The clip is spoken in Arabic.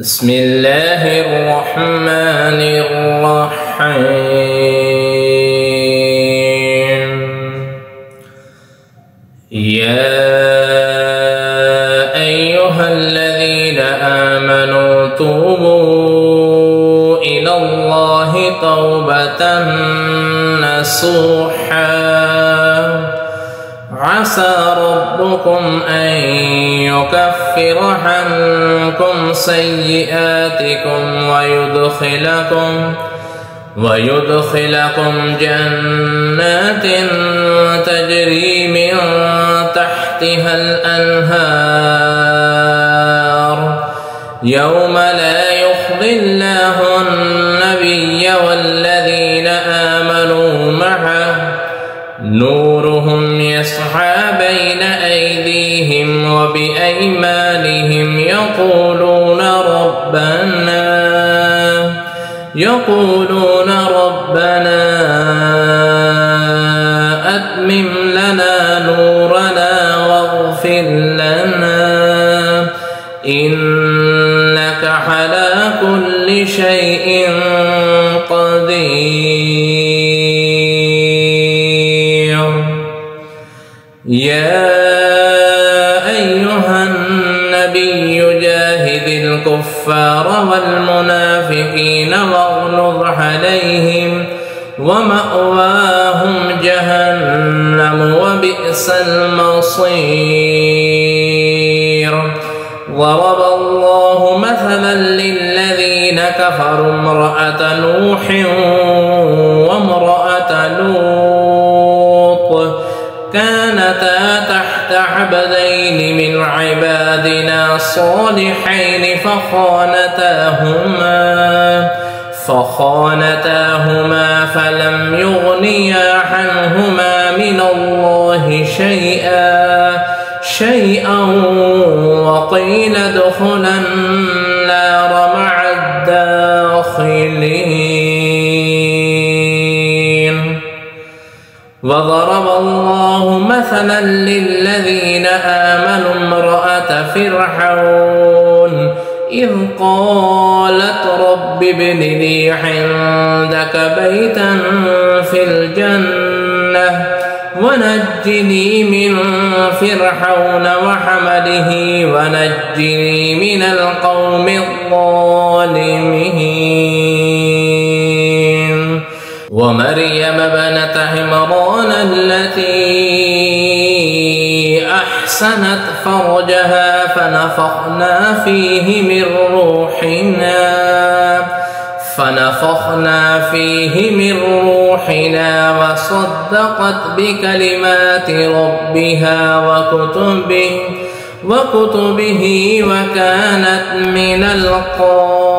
بسم الله الرحمن الرحيم. يا أيها الذين آمنوا توبوا إلى الله توبة نصوحا عسى ربكم أن يكفر عنكم سيئاتكم ويدخلكم جنات تجري من تحتها الأنهار يوم لا يخزي الله النبي والذين آمنوا معه نورهم يسعى بين أيديهم وبأيمانهم يقولون ربنا أتمم لنا نورنا واغفر لنا إنك على كل شيء قدير. يا أيها النبي جاهد الكفار والمنافقين واغلظ عليهم ومأواهم جهنم وبئس المصير. ضرب الله مثلا للذين كفروا امرأة نوح وامرأة لوط كانتا تحت عبدين من عبادنا صالحين فخانتاهما فلم يغنيا عنهما من الله شيئا وقيل ادخلا النار مع الداخلين. وضرب الله مثلا للذين آمنوا امرأة فرعون إذ قالت رب ابن لي عندك بيتا في الجنة ونجني من فرعون وعمله ونجني من القوم الظالمين. ومريم ابنة عمران التي أحسنت فرجها فنفخنا فيه من روحنا وصدقت بكلمات ربها وكتبه وكانت من القانتين.